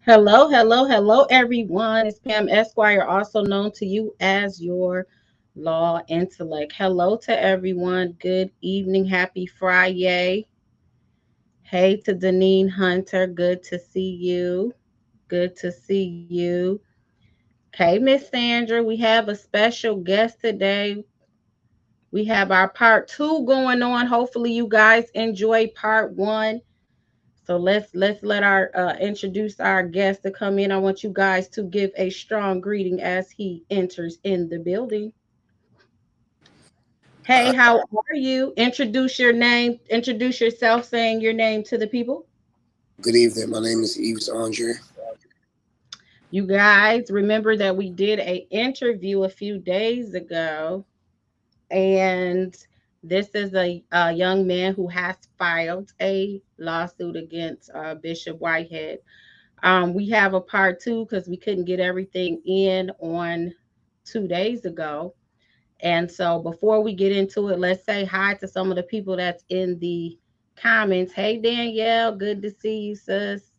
Hello, hello, hello, everyone. It's Pam Esquire, also known to you as your law intellect. Hello to everyone. Good evening. Happy Friday. Hey to Deneen Hunter. Good to see you. Good to see you. Okay, Miss Sandra, we have a special guest today. We have our part two going on. Hopefully, you guys enjoy part one. So let's let our introduce our guest to come in. I want you guys to give a strong greeting as he enters in the building. Hey, Uh, how are you? Introduce your name. Introduce yourself, saying your name to the people. Good evening. My name is Yves Andre. You guys remember that we did a interview a few days ago, and this is a young man who has filed a lawsuit against Bishop Whitehead. We have a part two because we couldn't get everything in on 2 days ago. And so before we get into it, let's say hi to some of the people that's in the comments. Hey, Danielle, good to see you, sis.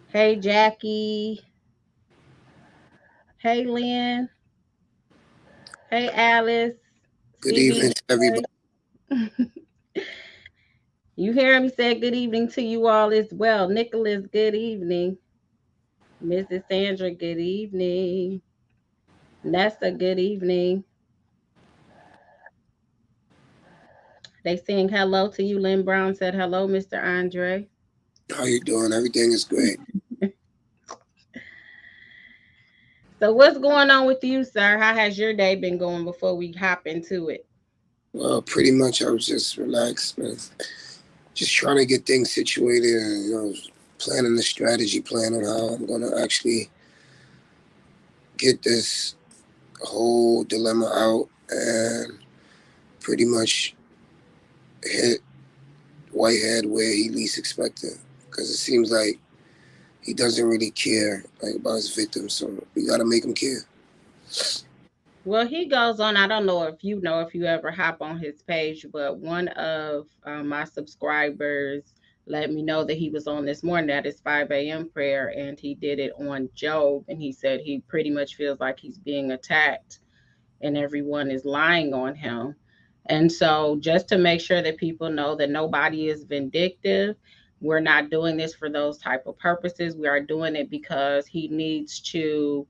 Hey, Jackie. Hey, Lynn. Hey, Alice. Good evening to everybody. CBJ. You hear me say good evening to you all as well. Nicholas, good evening. Mrs. Sandra, good evening. Nessa, good evening. They saying hello to you. Lynn Brown said hello, Mr. Andre. How you doing? Everything is great. So what's going on with you, sir? How has your day been going before we hop into it? Well, pretty much I was just relaxed, man. Just trying to get things situated and, planning the strategy plan on how I'm going to actually get this whole dilemma out and pretty much hit Whitehead where he least expected. Because it seems like he doesn't really care about his victims, so we got to make him care. Well, he goes on. I don't know if you ever hop on his page, but one of my subscribers let me know that he was on this morning at his 5 a.m. prayer, and he did it on Job. And he said he pretty much feels like he's being attacked and everyone is lying on him. And so, just to make sure that people know that nobody is vindictive, we're not doing this for those type of purposes. We are doing it because he needs to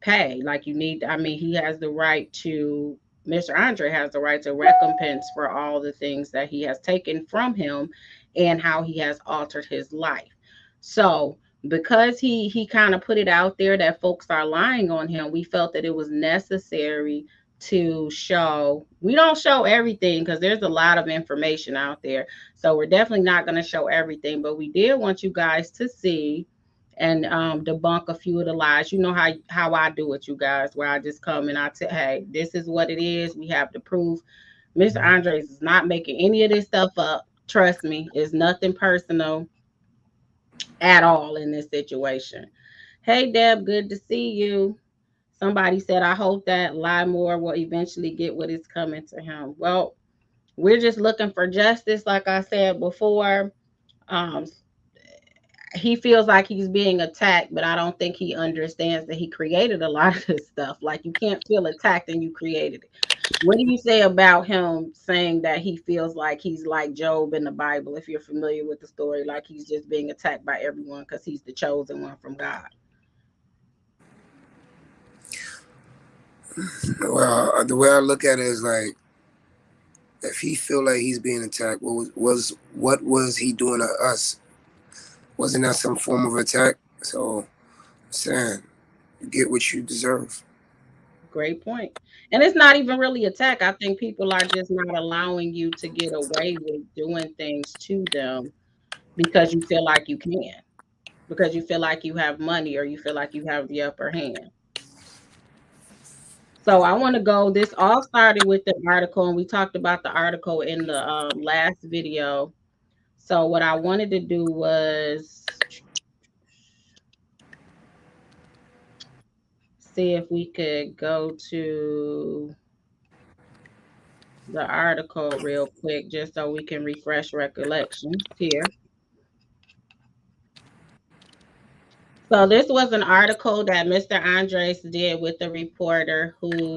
pay. Like, I mean, he has the right to, Mr. Andre has the right to recompense for all the things that he has taken from him and how he has altered his life. So, because he kind of put it out there that folks are lying on him, we felt that it was necessary to show. We don't show everything because there's a lot of information out there, so we're definitely not going to show everything, but we did want you guys to see and debunk a few of the lies. You know how I do it, you guys, where I just come and I tell, hey, this is what it is. We have the proof. Mr. Andres is not making any of this stuff up. Trust me, it's nothing personal at all in this situation. Hey, Deb, good to see you. Somebody said, I hope that Lamor will eventually get what is coming to him. Well, we're just looking for justice, like I said before. Um, he feels like he's being attacked, but I don't think he understands that he created a lot of this stuff. Like, you can't feel attacked and you created it. What do you say about him saying that he feels like he's like Job in the Bible? If you're familiar with the story, like he's just being attacked by everyone because he's the chosen one from God. Well, the way I look at it is like, if he feel like he's being attacked, what was he doing to us? Wasn't that some form of attack? So I'm saying, you get what you deserve. Great point. And it's not even really attack. I think people are just not allowing you to get away with doing things to them because you feel like you can, because you feel like you have money or you feel like you have the upper hand. So I want to go. This all started with the article, and we talked about the article in the last video. So what I wanted to do was see if we could go to the article real quick, just so we can refresh recollections here. So this was an article that Mr. Andres did with the reporter who,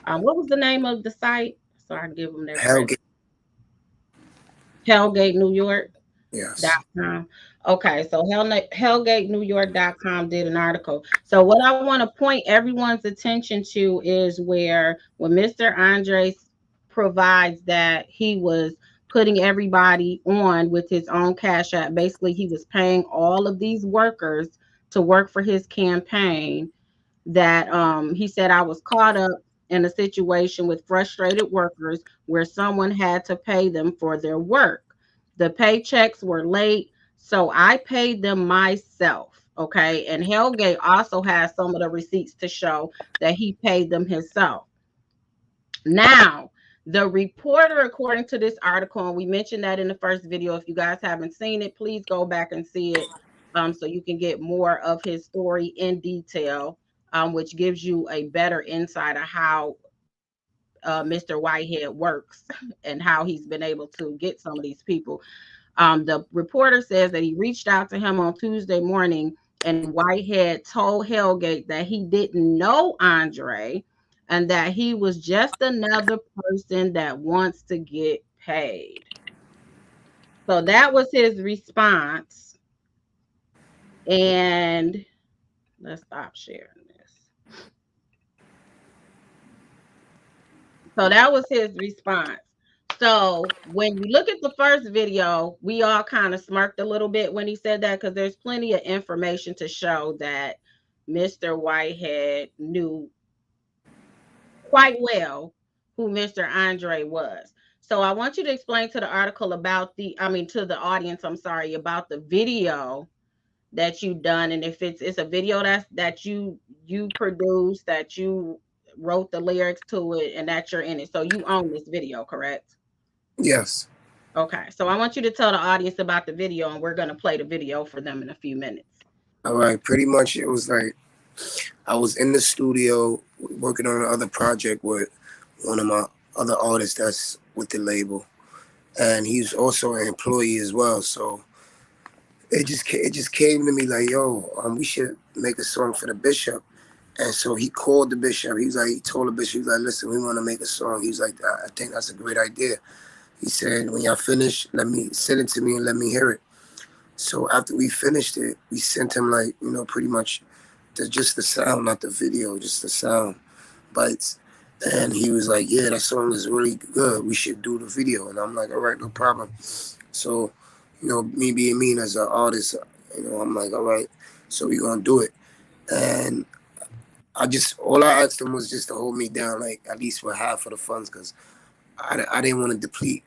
what was the name of the site? So I can give them their credit. Hellgate. Hellgate, New York. Yes. .com. Okay, so HellgateNewYork.com did an article. So what I want to point everyone's attention to is where when Mr. Andres provides that he was putting everybody on with his own cash app. Basically, he was paying all of these workers to work for his campaign that he said I was caught up in a situation with frustrated workers where someone had to pay them for their work. The paychecks were late, so I paid them myself. Okay. And Hellgate also has some of the receipts to show that he paid them himself. Now, the reporter, according to this article, and we mentioned that in the first video. If you guys haven't seen it, please go back and see it so you can get more of his story in detail, which gives you a better insight of how Mr. Whitehead works and how he's been able to get some of these people. The reporter says that he reached out to him on Tuesday morning, and Whitehead told Hellgate that he didn't know Andre and that he was just another person that wants to get paid. So that was his response. And let's stop sharing this. So that was his response. So when you look at the first video, we all kind of smirked a little bit when he said that because there's plenty of information to show that Mr. Whitehead knew quite well who Mr. Andre was. So I want you to explain to the article about to the audience, I'm sorry, about the video that you done, and if it's a video that you produced, that you wrote the lyrics to it, and that you're in it. So you own this video, correct? Yes. Okay, so I want you to tell the audience about the video, and we're going to play the video for them in a few minutes. All right. Pretty much, it was like I was in the studio working on another project with one of my other artists that's with the label, and he's also an employee as well. So it just came to me like, yo, we should make a song for the bishop. And so he called the bishop. He told the bishop, he's like, listen, we want to make a song. He's like, I think that's a great idea. He said, when y'all finish, let me send it to me and let me hear it. So after we finished it, we sent him like, pretty much just the sound, not the video, just the sound bites. And he was like, yeah, that song is really good. We should do the video. And I'm like, all right, no problem. So, me being mean as an artist, I'm like, all right, so we gonna do it. And all I asked him was just to hold me down, like at least for half of the funds, because I didn't want to deplete,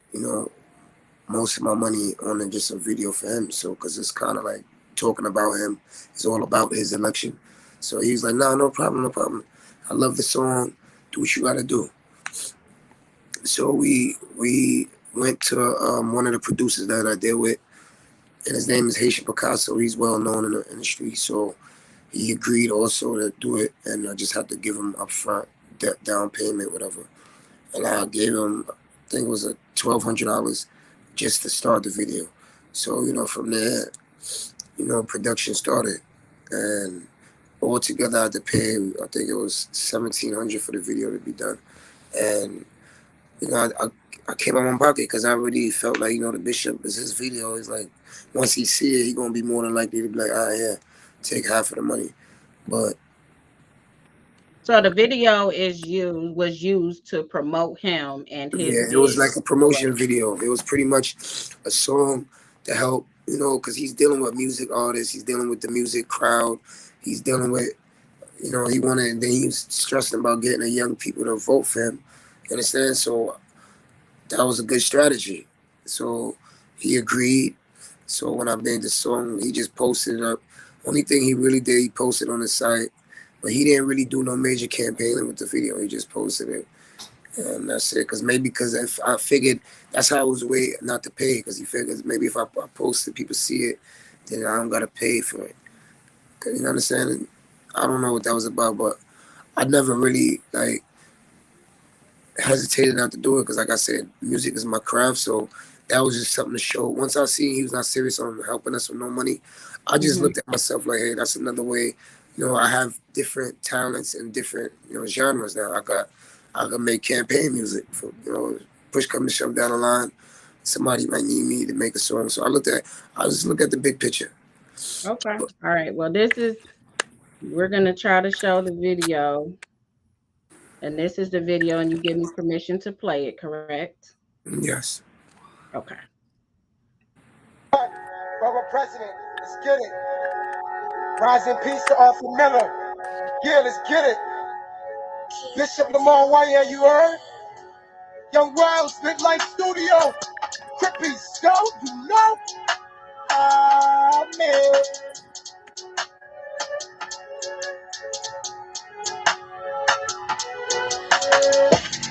most of my money on just a video for him. So, because it's kind of like talking about him, it's all about his election. So he was like, no, no problem, no problem. I love the song. Do what you got to do. So we went to one of the producers that I did with, and his name is Haitian Picasso. He's well known in the industry. So he agreed also to do it, and I just had to give him upfront down payment, whatever. And I gave him, I think it was a $1,200 just to start the video. So from there, production started, and altogether I had to pay. I think it was 1,700 for the video to be done, and I came out of my pocket because I already felt like the bishop is his video. He's like, once he see it, he gonna be more than likely to be like, yeah, take half of the money. But So the video was used to promote him and his yeah, it was bid like a for promotion video. It was pretty much a song to help, because he's dealing with music artists, he's dealing with the music crowd, he's dealing with, he wanted, then he was stressing about getting the young people to vote for him. You understand? So that was a good strategy. So he agreed. So when I made the song, he just posted it up. Only thing he really did, he posted on the site, but he didn't really do no major campaigning with the video. He just posted it. And that's it. Because if I figured that's how it was a way not to pay. Because he figures maybe if I post it, people see it, then I don't gotta pay for it. 'Cause, you understand? And I don't know what that was about, but I never really like hesitated not to do it. Because like I said, music is my craft. So that was just something to show. Once I seen he was not serious on helping us with no money, I just Mhm. looked at myself like, hey, that's another way. I have different talents and different genres now. I can make campaign music for push come to shove down the line. Somebody might need me to make a song, so I just look at the big picture. Okay. But All right. Well, we're gonna try to show the video, and this is the video, and you give me permission to play it, correct? yes, Okay. Brother President, let's get it. Rise in peace to Arthur Miller. Yeah, let's get it. Bishop Lamor Whitehead, you heard? Young Wild, Spit Light Studio. Crippy, go, you know? Man.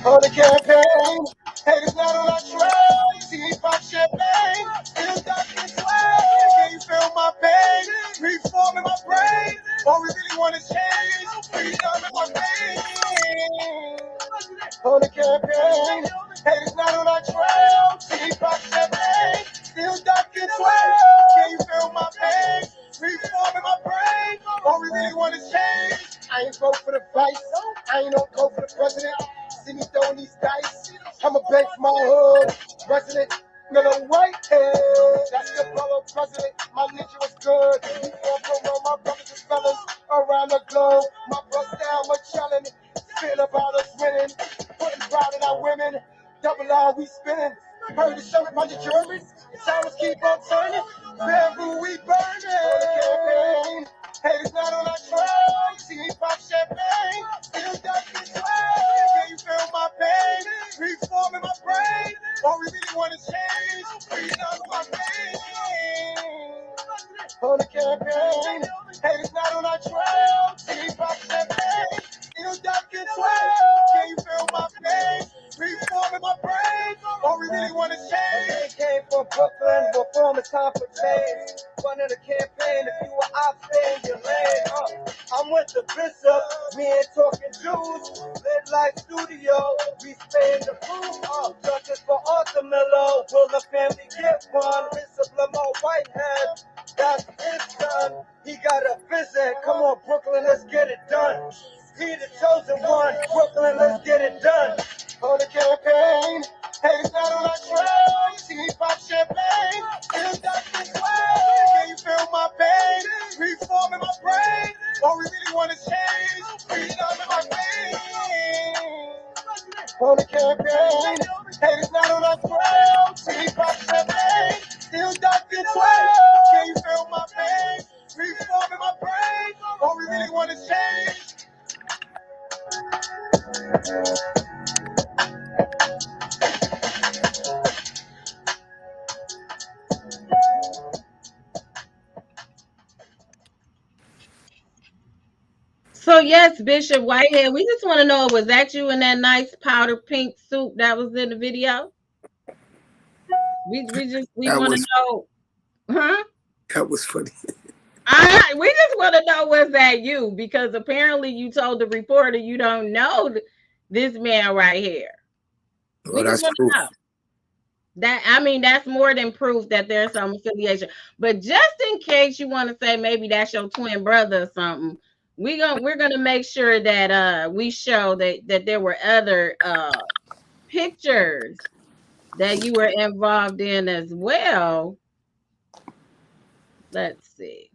On the campaign, haters not on our trail. See me pop champagne, still ducking sway. Can you feel my pain? Reforming my brain. All we really want is change. Freedom in my veins. On the campaign, haters not on our trail. See me pop champagne, still ducking sway. Can you feel my pain? Reforming my brain. All we really want is change. I ain't vote for the vice. I ain't on go for the president. See me throwing these dice. I'ma bank my hood. President Miller Whitehead. That's the fellow president. My ninja was good. We all promote my brothers and fellas around the globe. My bust down, my challenge. Feel about us winning. Putting pride in our women. Double R, we spinning. Heard the show, bunch of Germans. Towers keep on turning. Bamboo, we burning. Haters not on our trail. See me pop champagne. Still ducking sway. Can you feel my pain? Reforming my brain. All we really want is change. Freedom in my veins. On the campaign. Haters not on our trail. See me pop champagne. Still ducking sway. Can you feel my pain? Reforming my brain. All we really want is change. Came from Brooklyn. Reform is time for change. Running the campaign. If you were out there in your lane, I'm with the bishop. We ain't talking Jews. Lit Light Studio. We stay in the proof. Justice for Arthur Miller. Will the family get one? Bishop Lamor Whitehead. That's his son. He got a vision. Come on, Brooklyn, let's get it done. He the chosen one. Brooklyn, let's get it done. On the campaign, haters not on our trail. You see me pop champagne, still ducking sway. Can you feel my pain? Reforming my brain. All we really want is change. Freedom in my veins. On the campaign, haters not on our trail. See me pop champagne, still ducking sway. Can you feel my pain? Reforming my brain. All we really want is change. So yes, Bishop Whitehead, we just want to know, was that you in that nice powder pink suit that was in the video? We that want to was know, huh? that was funny. We just want to know, was that you? Because apparently you told the reporter you don't know this man right here. We Well, just that's want to know. proof. That, I mean, that's more than proof that there's some affiliation. But just in case you want to say maybe that's your twin brother or something, we're gonna make sure that we show that there were other pictures that you were involved in as well. Let's see.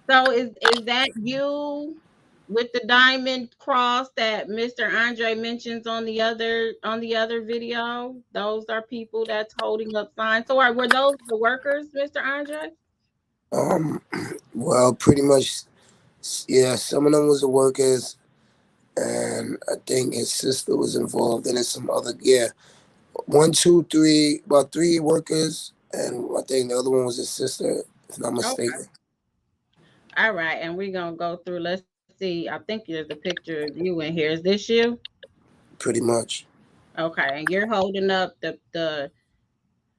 So is that you with the diamond cross that Mr. Andre mentions on the other video? Those are people that's holding up signs. So were those the workers, Mr. Andre? Um, well, pretty much, yeah. Some of them was the workers, and I think his sister was involved, and then some other, yeah, one, two, three, about three workers, and I think the other one was his sister, if not Okay. mistaken. All right. And we're gonna go through. Let's see. I think there's a picture of you in here. Is this you? Pretty much. Okay. And you're holding up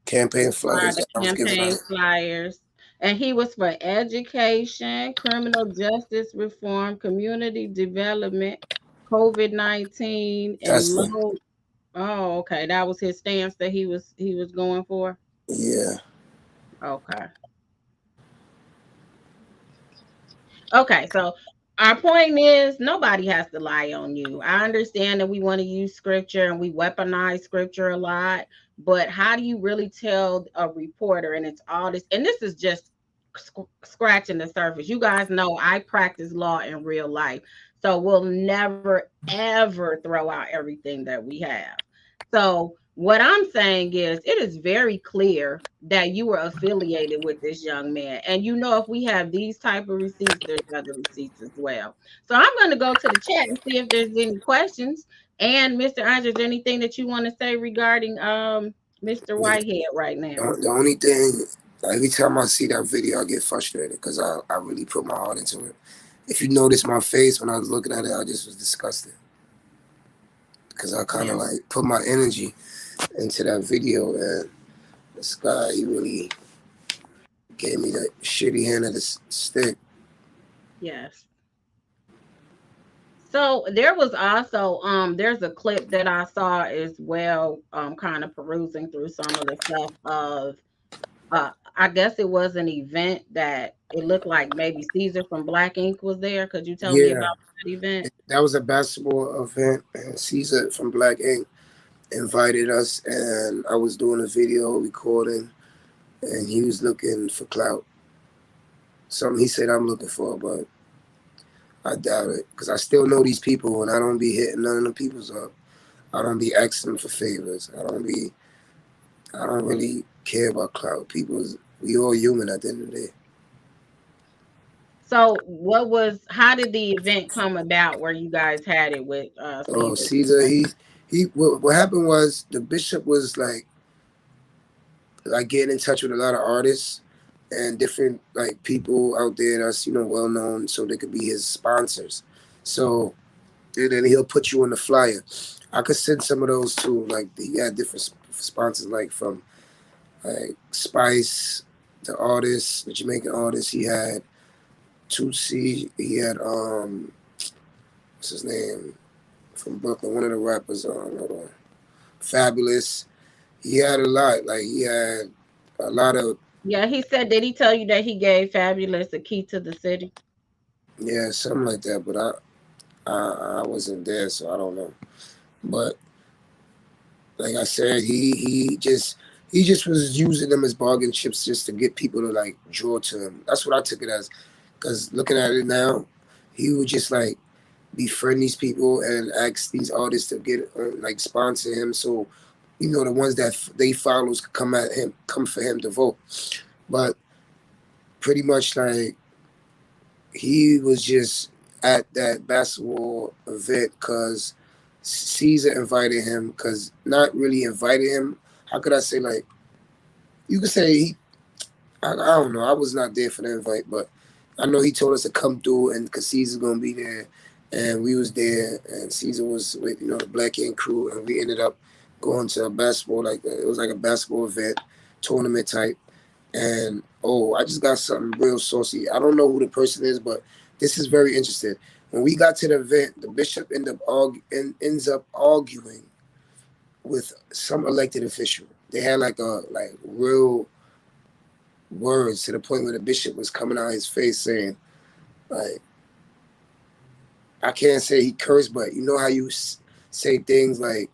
Campaign flyers the that I was giving campaign out. flyers. And he was for education, criminal justice reform, community development. COVID-19 and That's it. low. Oh, okay. That was his stance that he was going for. Yeah, Okay. Okay, so our point is nobody has to lie on you. I understand that we want to use scripture and we weaponize scripture a lot, but how do you really tell a reporter? And it's all this, and this is just scratching the surface. You guys know I practice law in real life, so we'll never ever throw out everything that we have. So what I'm saying is it is very clear that you were affiliated with this young man. And you know, if we have these type of receipts, there's other receipts as well. So I'm going to go to the chat and see if there's any questions. And Mr. Andre, is there anything that you want to say regarding Mr. Whitehead right now? the only thing, every time I see that video, I get frustrated because I really put my heart into it. If you notice my face when I was looking at it, I just was disgusted because I kind Yeah. of like put my energy into that video, and this guy, he really gave me that shitty hand of the stick. Yes. So there was also there's a clip that I saw as well, kind of perusing through some of the stuff of I guess it was an event that it looked like maybe Caesar from Black Ink was there. Could you tell me Yeah, about that event? that was a basketball event, and Caesar from Black Ink invited us, and I was doing a video recording, and he was looking for clout. Something he said I'm looking for, but I doubt it because I still know these people, and I don't be hitting none of the people's up. I don't be asking them for favors. I don't really care about clout. We all human at the end of the day. So how did the event come about where you guys had it with Oh, Caesar? Caesar, what happened was the bishop was like getting in touch with a lot of artists and different like people out there that's well known, so they could be his sponsors. So and then he'll put you on the flyer. I could send some of those too. Like he had different sponsors, like from like Spice, the artist, the Jamaican artist. He had Tootsie. He had what's his name from Brooklyn? One of the rappers. Hold on, Fabulous. He had a lot. Like he had a lot of Yeah, he said, did he tell you that he gave Fabulous a key to the city? yeah, something like that. But I wasn't there, so I don't know. But like I said, he just was using them as bargain chips just to get people to like draw to him. That's what I took it as. Because looking at it now, he would just like befriend these people and ask these artists to get like sponsor him. So the ones that they follows could come for him to vote. But pretty much like he was just at that basketball event because Caesar invited him. Because not really invited him. How could I say like you could say I don't know. I was not there for the invite, but I know he told us to come through, and because Caesar's gonna be there, and we was there, and Caesar was with the Black Ink crew, and we ended up going to a basketball it was like a basketball event, tournament type, and I just got something real saucy. I don't know who the person is, but this is very interesting. When we got to the event, the bishop ends up arguing with some elected official. They had like a real words to the point where the bishop was coming out his face saying, like, I can't say he cursed, but you know how you say things like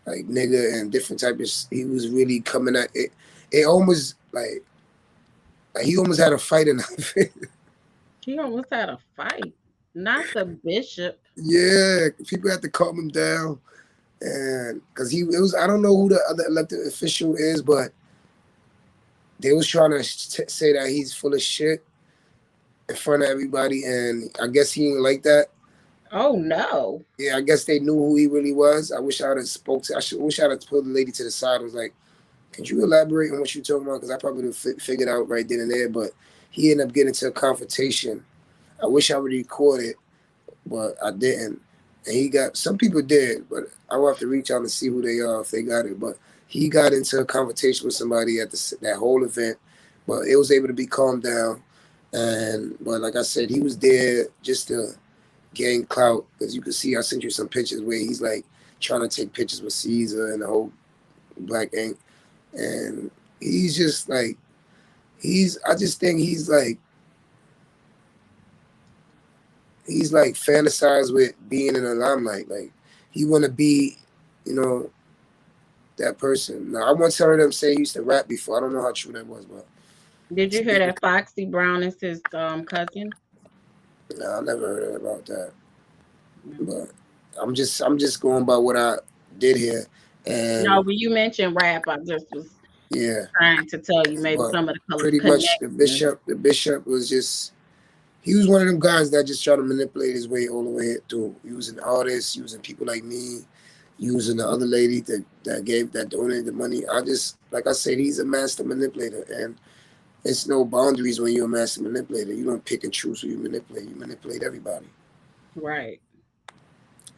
nigga and different type of. He was really coming at it. It almost like he almost had a fight in it. He almost had a fight. Not the bishop. Yeah, people had to calm him down, and because it was I don't know who the other elected official is, but they was trying to say that he's full of shit in front of everybody, and I guess he didn't like that. Oh no. Yeah, I guess they knew who he really was. I wish I'd have spoke to. Wish I'd have pulled the lady to the side. And was like, "Could you elaborate on what you're talking about?" Because I probably would have figured out right then and there. But he ended up getting into a confrontation. I wish I would record it, but I didn't. And he got some people did, but I will have to reach out and see who they are if they got it. But he got into a confrontation with somebody at that whole event, but it was able to be calmed down. And but like I said, he was there just to gain clout, because you can see I sent you some pictures where he's like trying to take pictures with Caesar and the whole Black Ink, and he's just like I just think he's like fantasized with being in the limelight. Like he want to be, you know, that person. Now I once heard him say he used to rap before. I don't know how true that was, but Did you hear that Foxy Brown is his cousin? nah, I never heard about that. Mm. But I'm just going by what I did here, No, and when you mentioned rap, I just was yeah. trying to tell you maybe But some of the pretty much connections. the bishop was just he was one of them guys that just tried to manipulate his way all the way through, using artists, using people like me, using the other lady that donated the money. I just like I said, he's a master manipulator, and it's no boundaries when you're a master manipulator. You don't pick and choose who you manipulate. You manipulate everybody. Right.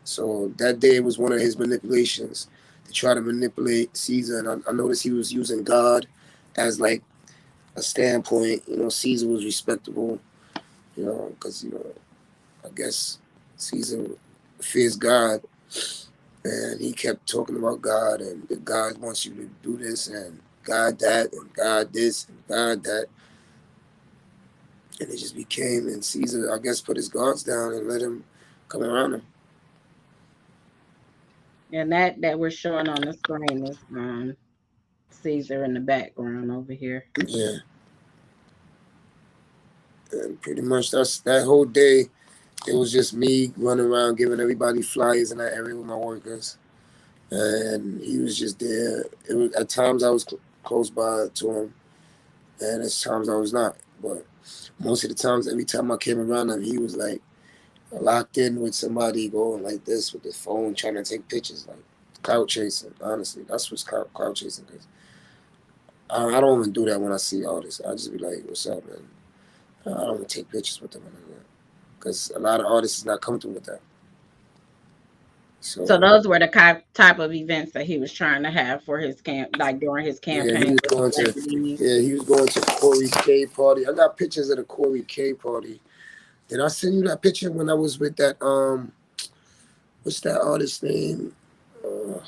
So that day was one of his manipulations to try to manipulate Caesar, and I noticed he was using God as like a standpoint. You know, Caesar was respectable. You know, because I guess Caesar fears God, and he kept talking about God, and that God wants you to do this, and God that, and God this, and God that, and it just became. And Caesar, I guess, put his guards down and let him come around him. And that we're showing on the screen is Caesar in the background over here. Yeah, and pretty much that's that whole day. It was just me running around giving everybody flyers in that area with my workers, and he was just there. It was at times I was close by to him, and at times I was not. But most of the times, every time I came around him, he was like locked in with somebody going like this with his phone, trying to take pictures, like clout chasing. Honestly, that's what's clout chasing. Cause I don't even do that when I see artists. I just be like, "What's up, man?" I don't even take pictures with them because a lot of artists is not comfortable with that. So So those were the type of events that he was trying to have for his camp, like during his yeah, he campaign was with going to celebrities. Corey K party. I got pictures of the Corey K party. Did I send you that picture when I was with that what's that artist name? Uh,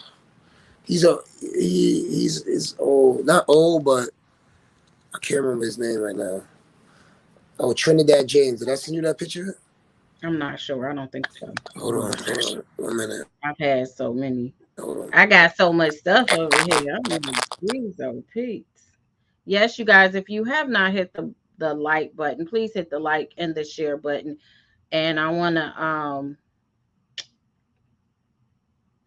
he's old, not old, but I can't remember his name right now. Oh, Trinidad James. Did I send you that picture? I'm not sure. I don't think so. Hold on, 1 minute. I've had so many. Hold on. I got so much stuff over here. I'm like, geez, oh Pete's. Yes, you guys, if you have not hit the like button, please hit the like and the share button. And I wanna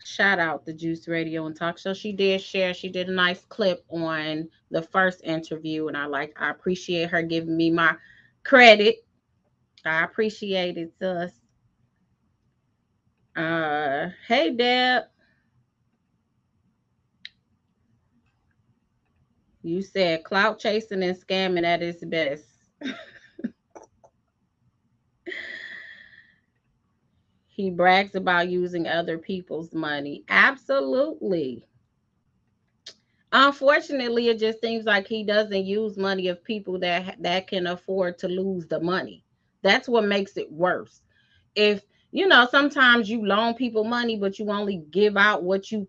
shout out the Juice Radio and Talk Show. She did share, she did a nice clip on the first interview, and I appreciate her giving me my credit. I appreciate it, sis. Hey Deb, you said clout chasing and scamming at its best. He brags about using other people's money. Absolutely. Unfortunately, it just seems like he doesn't use money of people that can afford to lose the money. That's what makes it worse. If sometimes you loan people money, but you only give out what you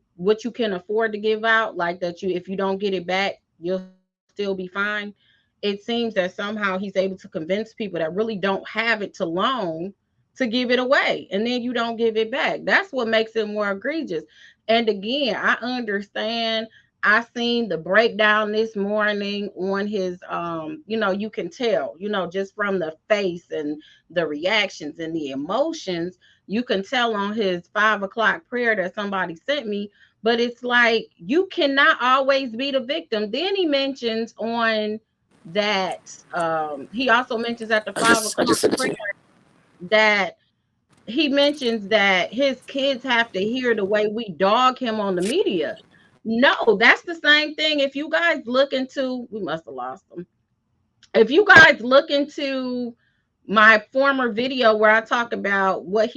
can afford to give out, like that you if you don't get it back, you'll still be fine. It seems that somehow he's able to convince people that really don't have it to loan to give it away, and then you don't give it back. That's what makes it more egregious. And again, I understand. I seen the breakdown this morning on his you can tell, just from the face and the reactions and the emotions, you can tell on his 5 o'clock prayer that somebody sent me. But it's like you cannot always be the victim. Then he mentions on that he also mentions at the five I o'clock just sent it to prayer you. that he mentions that his kids have to hear the way we dog him on the media. No, that's the same thing. If you guys look into, we must have lost them. If you guys look into my former video where I talk about what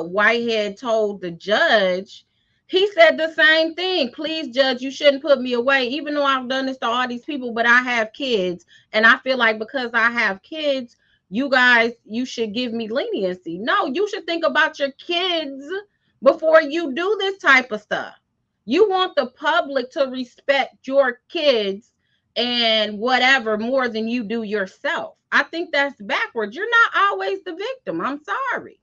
Whitehead told the judge, he said the same thing. Please, judge, you shouldn't put me away, even though I've done this to all these people, but I have kids. And I feel like because I have kids, you guys, you should give me leniency. No, you should think about your kids before you do this type of stuff. You want the public to respect your kids and whatever more than you do yourself. I think that's backwards. You're not always the victim. I'm sorry.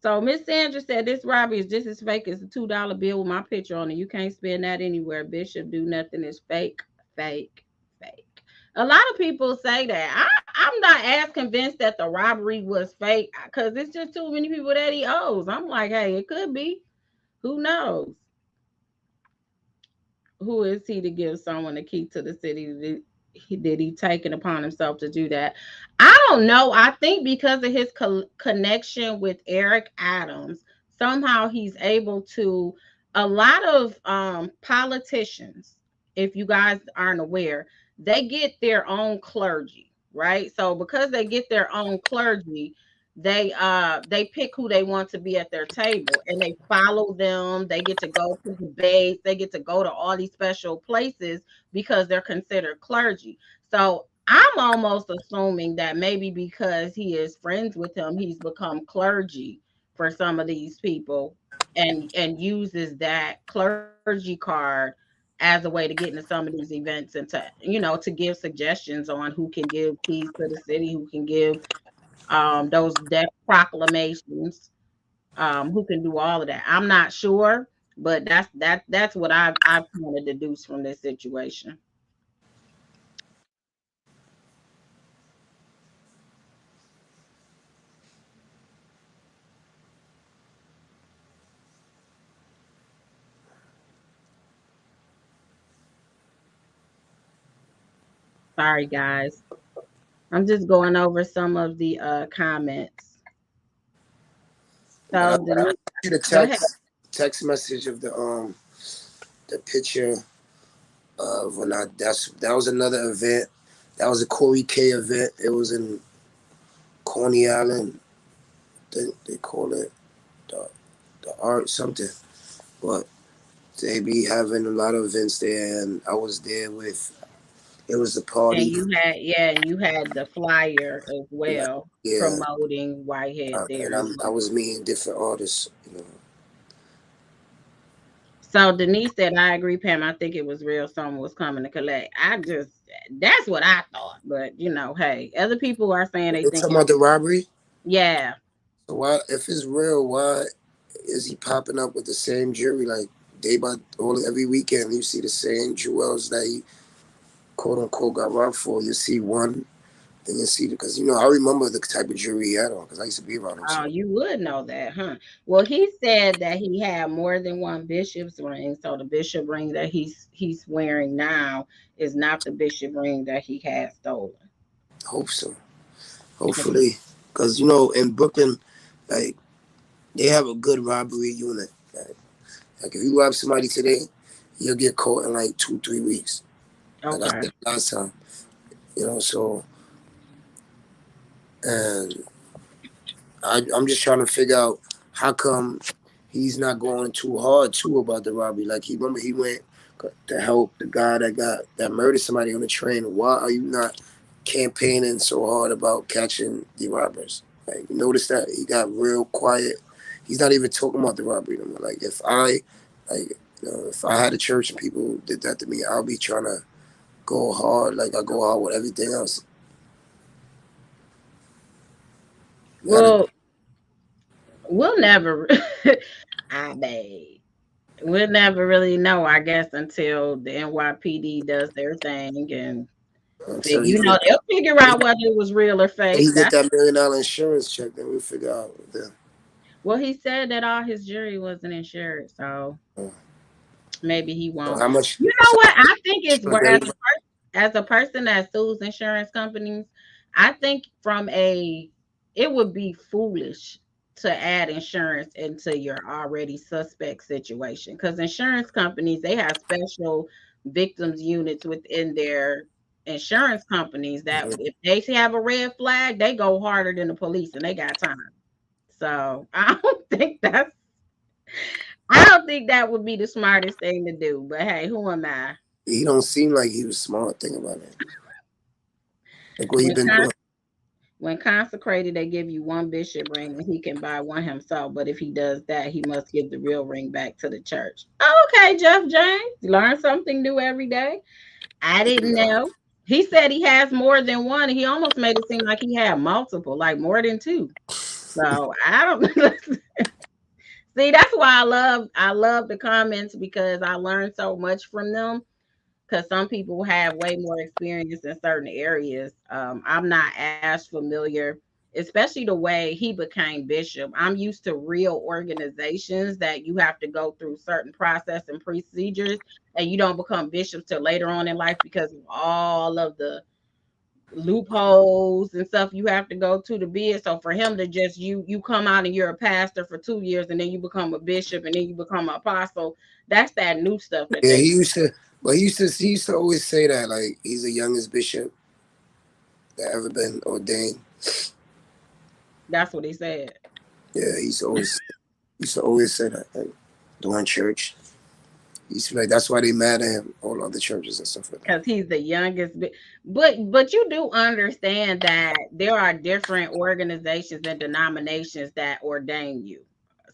So Miss Sandra said this robbery is just as fake as a $2 bill with my picture on it. You can't spend that anywhere. Bishop, do nothing is fake, fake, fake. A lot of people say that. I'm not as convinced that the robbery was fake because it's just too many people that he owes. I'm like, hey, it could be. Who knows? Who is he to give someone the key to the city? Did he take it upon himself to do that? I don't know. I think because of his connection with Eric Adams, somehow he's able to. A lot of politicians, if you guys aren't aware, they get their own clergy, right? So because they get their own clergy, they pick who they want to be at their table and they follow them. They get to go to debates, they get to go to all these special places because they're considered clergy. So I'm almost assuming that maybe because he is friends with him, he's become clergy for some of these people and uses that clergy card as a way to get into some of these events and to give suggestions on who can give keys to the city, who can give those death proclamations, who can do all of that. I'm not sure, but that's what I've kind of deduced from this situation. Sorry, guys. I'm just going over some of the comments. But I, So but I Denise, see the go ahead. text message of the picture of when that was another event. That was a Corey K event. It was in Coney Island. They call it the the art something. But they be having a lot of events there, and I was there with. It was a And party. you had the flyer as Yeah, well yeah. promoting Whitehead there And as I well. was meeting different artists. So Denise said, I agree, Pam. I think it was real. Someone was coming to collect. That's what I thought. But, hey, other people are saying they They think talking it's, about the robbery. yeah. So why, if it's real, why is he popping up with the same jewelry like day by every weekend? You see the same jewels that he quote unquote got robbed for. You see one, then you see because I remember the type of jewelry he had on because I used to be around him. Oh, So you would know that, huh? Well, he said that he had more than one bishop's ring. So the bishop ring that he's wearing now is not the bishop ring that he had stolen. I hope so. Hopefully, because in Brooklyn, like they have a good robbery unit. Like if you rob somebody today, you'll get caught in like 2 3 weeks. Like I Okay. said last time, So and I'm just trying to figure out how come he's not going too hard too about the robbery. Like he went to help the guy that murdered somebody on the train. Why are you not campaigning so hard about catching the robbers? Like you notice that he got real quiet. He's not even talking about the robbery no more. Like if I had a church and people did that to me, I'll be trying to go hard. Like I go hard with everything else. You gotta Well, we'll never I mean, we'll never really know, I guess, until the NYPD does their thing and until he they'll figure out whether it was real or fake. get that $1 million insurance check, then we figure out. Well, he said that all his jury wasn't insured, so Uh, maybe he so won't. how much? You know So what? I think it's insurance where everybody. as a person that sues insurance companies, I think it would be foolish to add insurance into your already suspect situation because insurance companies they have special victims units within their insurance companies that Mhm. if they have a red flag, they go harder than the police and they got time. So I don't think that would be the smartest thing to do. But hey, who am I? He don't seem like he was smart. Think about it. Like what he When been con- doing. When consecrated, they give you one bishop ring and he can buy one himself. But if he does that, he must give the real ring back to the church. Okay, Jeff James, you learn something new every day. I didn't Yeah, know. He said he has more than one. He almost made it seem like he had multiple, like more than two. So I don't see. That's why I love the comments because I learned so much from them because some people have way more experience in certain areas. I'm not as familiar, especially the way he became bishop. I'm used to real organizations that you have to go through certain process and procedures, and you don't become bishop till later on in life because of all of the loopholes and stuff you have to go to be it. So for him to just you come out and you're a pastor for 2 years and then you become a bishop and then you become an apostle, that's that new stuff that yeah. they He used to, but he used to always say that like he's the youngest bishop that ever been ordained. that's what he said. Yeah, he used to always say that like during church. He used to be like that's why they mad at him, all other churches and stuff like that. Because he's the youngest but you do understand that there are different organizations and denominations that ordain you.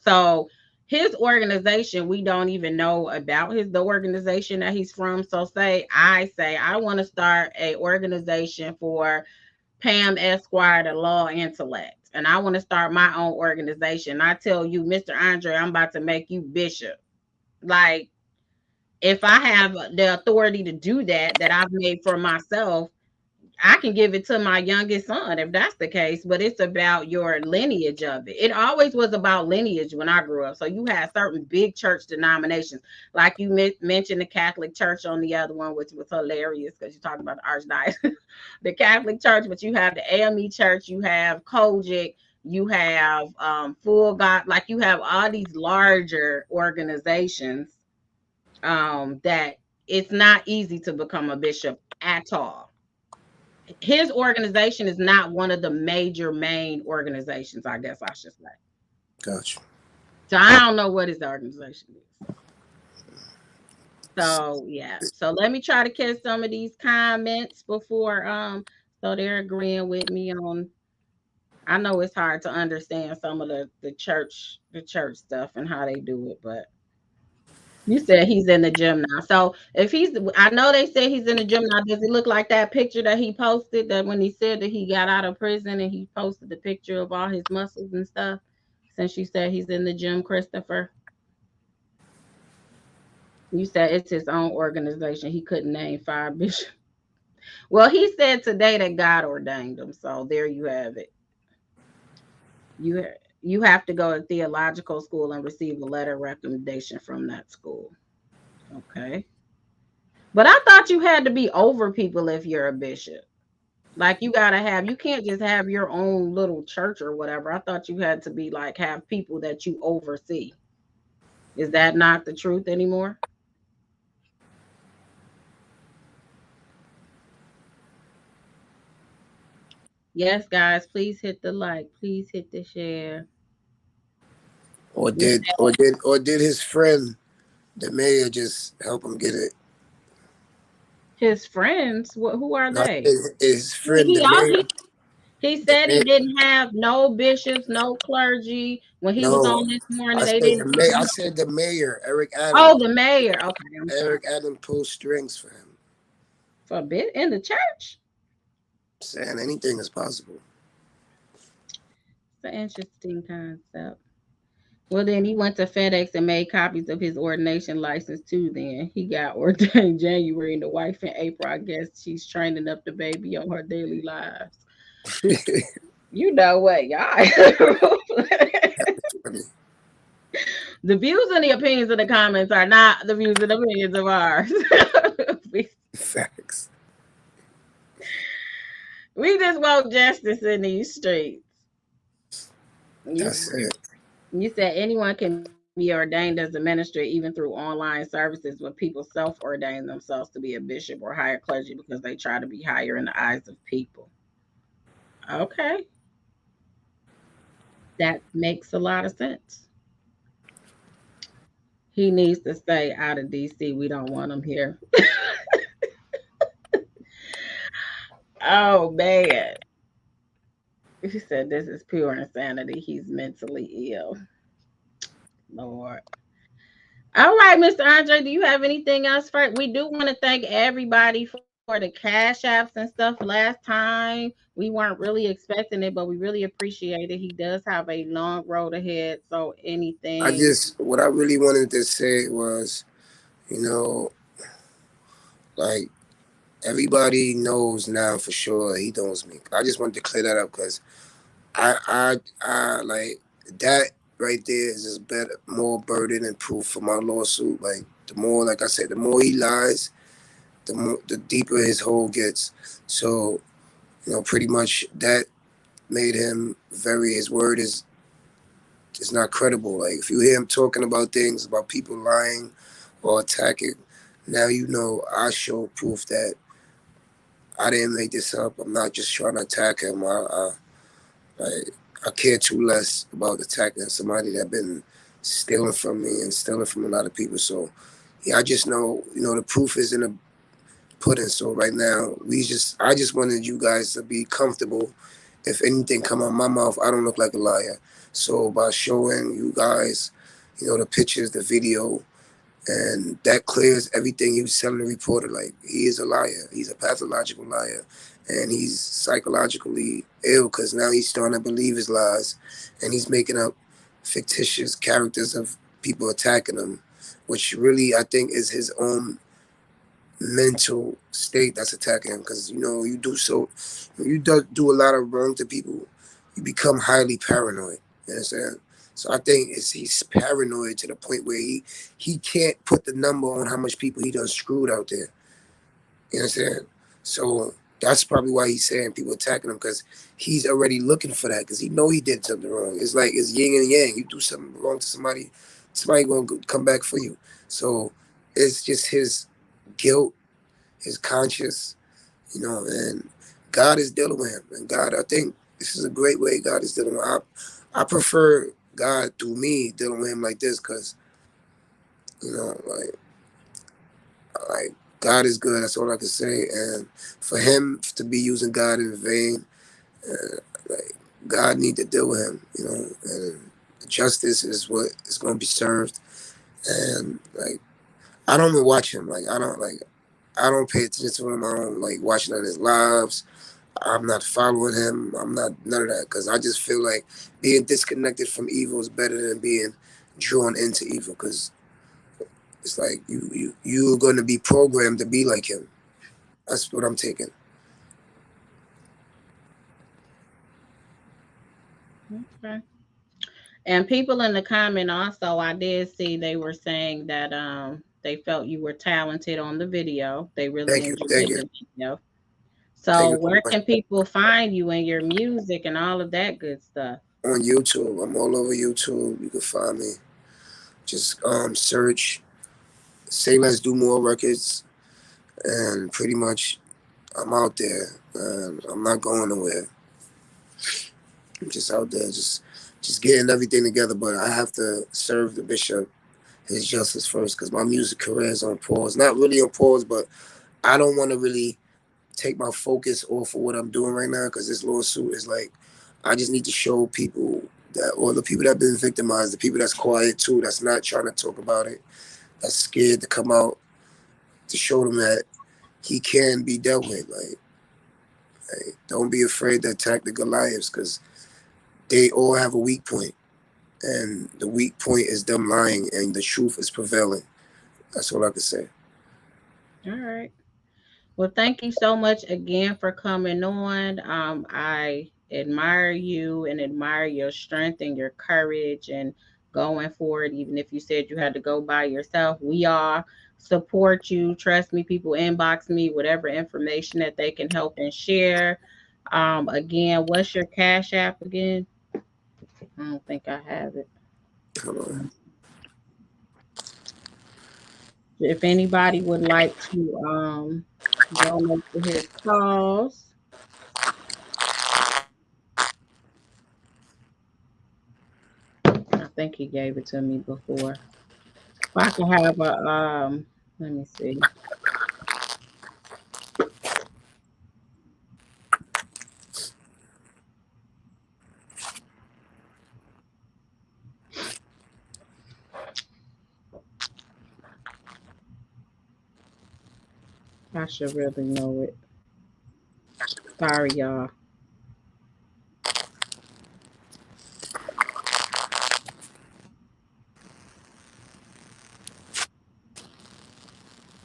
So his organization, we don't even know about the organization that he's from. So say I want to start a organization for Pam Esquire, the law intellect, and I want to start my own organization. I tell you, Mr. Andre, I'm about to make you bishop. Like, if I have the authority to do that, that I've made for myself, I can give it to my youngest son if that's the case. But it's about your lineage of it. It always was about lineage when I grew up. So you had certain big church denominations, like you mentioned the Catholic Church on the other one, which was hilarious because you talked about the archdiocese, the Catholic Church. But you have the AME Church, you have Kojic, you have Full God, like you have all these larger organizations that it's not easy to become a bishop at all. His organization is not one of the major main organizations, I guess I should say. Gotcha. So I don't know what his organization is. So yeah. So let me try to catch some of these comments before so they're agreeing with me on. I know it's hard to understand some of the church stuff and how they do it, but you said he's in the gym now. So if I know they said he's in the gym now. Does it look like that picture that he posted that when he said that he got out of prison and he posted the picture of all his muscles and stuff? Since you said he's in the gym, Christopher, you said it's his own organization. He couldn't name five bishops. Well, he said today that God ordained him. So there you have it. You you have to go to theological school and receive a letter of recommendation from that school. Okay. But I thought you had to be over people if you're a bishop. Like you can't just have your own little church or whatever. I thought you had to be like have people that you oversee. Is that not the truth anymore? Yes, guys, please hit the like. Please hit the share. Or You did said or did or did his friend the mayor just help him get it? his friends. Who are Not they? his friend He, the all, mayor. he The said he mayor. didn't have no bishops, no clergy. When he was on No, this morning, I they said didn't. the mayor. I said the mayor, Eric Oh, Adams. the mayor. Okay, I'm sorry. Eric Adams pulled strings for him, For a bit in the church. saying anything is possible. It's an interesting concept. Well, then he went to FedEx and made copies of his ordination license too. Then he got ordained January, and the wife in April. I guess she's training up the baby on her daily lives. You know what, y'all? The views and the opinions of the comments are not the views and opinions of ours. we, Facts. we just want justice in these streets. You, That's it. you said anyone can be ordained as a minister even through online services when people self ordain themselves to be a bishop or higher clergy because they try to be higher in the eyes of people. Okay, that makes a lot of sense. He needs to stay out of DC. We don't want him here. Oh man. He said this is pure insanity. He's mentally ill. Lord. All right, Mr. Andre, do you have anything else for it? We do want to thank everybody for the cash apps and stuff last time. We weren't really expecting it, but we really appreciate it. He does have a long road ahead. So anything. What I really wanted to say was, you know, like everybody knows now for sure he knows me. I just wanted to clear that up because I like that right there is just better, more burden and proof for my lawsuit. Like the more, like I said, the more he lies, the deeper his hole gets. So pretty much that made him very. His word is not credible. Like if you hear him talking about things about people lying or attacking, now I show proof that I didn't make this up. I'm not just trying to attack him. Like, I care too less about attacking somebody that been stealing from me and stealing from a lot of people. So yeah, I just know the proof is in the pudding. So right now I just wanted you guys to be comfortable. If anything come out my mouth, I don't look like a liar. So by showing you guys, the pictures, the video, and that clears everything he was telling the reporter. Like he is a liar. He's a pathological liar, and he's psychologically ill because now he's starting to believe his lies, and he's making up fictitious characters of people attacking him, which really I think is his own mental state that's attacking him. Because you do a lot of wrong to people, you become highly paranoid. You understand? So I think he's paranoid to the point where he can't put the number on how much people he done screwed out there. You understand? So that's probably why he's saying people attacking him because he's already looking for that because he know he did something wrong. It's like it's yin and yang. You do something wrong to somebody, somebody gonna come back for you. So it's just his guilt, his conscience, and God is dealing with him. And God, I think this is a great way God is dealing with him. I prefer God through me dealing with him like this because, like God is good. That's all I can say. And for him to be using God in vain, like God need to deal with him, and justice is what is going to be served. And like, I don't even watch him. I don't pay attention to him. I don't like watching on his lives. I'm not following him. I'm not none of that because I just feel like being disconnected from evil is better than being drawn into evil because it's like you're going to be programmed to be like him. That's what I'm taking. Okay. And people in the comment also, I did see they were saying that they felt you were talented on the video. They really Thank you, enjoyed thank you, the video. thank So you so where much. can people find you and your music and all of that good stuff? On YouTube, I'm all over YouTube. You can find me. Just search "Say Let's Do More Records," and pretty much I'm out there. I'm not going nowhere. I'm just out there, just getting everything together. But I have to serve the bishop his justice first because my music career is on pause. Not really on pause, but I don't want to really take my focus off of what I'm doing right now because this lawsuit is like I just need to show people that, or the people that have been victimized, the people that's quiet too, that's not trying to talk about it, that's scared to come out, to show them that he can be dealt with. Like don't be afraid to attack the Goliaths because they all have a weak point, and the weak point is them lying, and the truth is prevailing. That's all I can say. All right. Well, thank you so much again for coming on. I admire you and admire your strength and your courage and going forward. Even if you said you had to go by yourself, we all support you. Trust me, people inbox me whatever information that they can help and share. Again, what's your cash app again? I don't think I have it. Come on. If anybody would like to donate to his cause, I think he gave it to me before. If I could have a let me see. I should really know it. Sorry, y'all.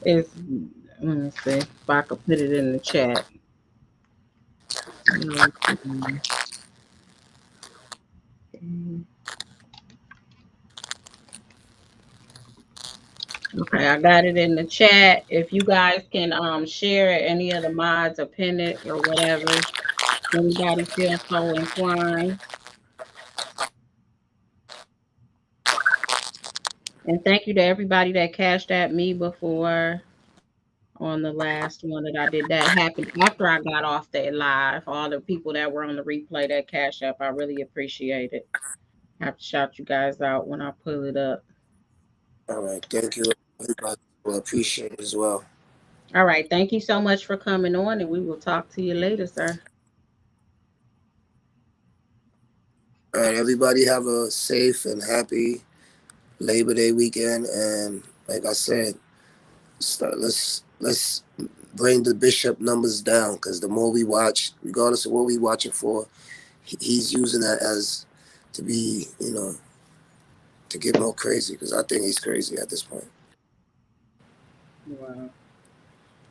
It's let me see if I could put it in the chat. Okay, I got it in the chat. If you guys can share it, any of the mods or pin it or whatever, anybody feel so inclined. And thank you to everybody that cashed at me before on the last one that I did. That happened after I got off that live. All the people that were on the replay that cash up, I really appreciate it. I have to shout you guys out when I pull it up. All right, thank you, everybody. Well, appreciate it as well. All right, thank you so much for coming on, and we will talk to you later, sir. All right, everybody have a safe and happy Labor Day weekend. And like I said, let's bring the bishop numbers down, because the more we watch, regardless of what we watching for, he's using that as to be, to get more crazy, because I think he's crazy at this point. Wow.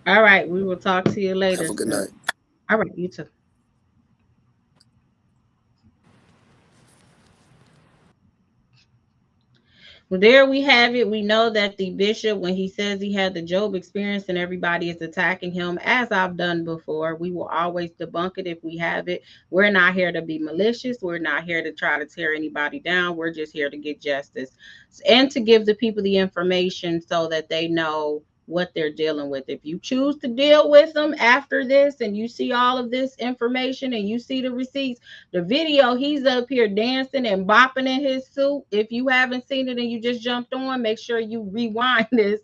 All right, we will talk to you Have later, a good sir. night. All right, you too. Well, there we have it. We know that the bishop, when he says he had the Job experience and everybody is attacking him, as I've done before, we will always debunk it if we have it. We're not here to be malicious. We're not here to try to tear anybody down. We're just here to get justice and to give the people the information so that they know what they're dealing with. If you choose to deal with them after this and you see all of this information and you see the receipts, the video, he's up here dancing and bopping in his suit. If you haven't seen it and you just jumped on, make sure you rewind this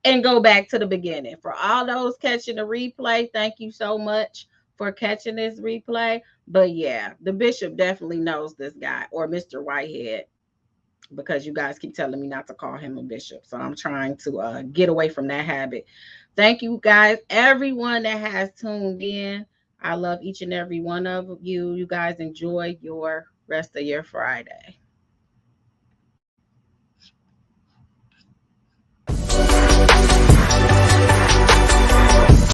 and go back to the beginning. For all those catching the replay, thank you so much for catching this replay. But yeah, the bishop definitely knows this guy, or Mr. Whitehead, because you guys keep telling me not to call him a bishop. So I'm trying to get away from that habit. Thank you guys, everyone that has tuned in. I love each and every one of you. You guys enjoy your rest of your Friday.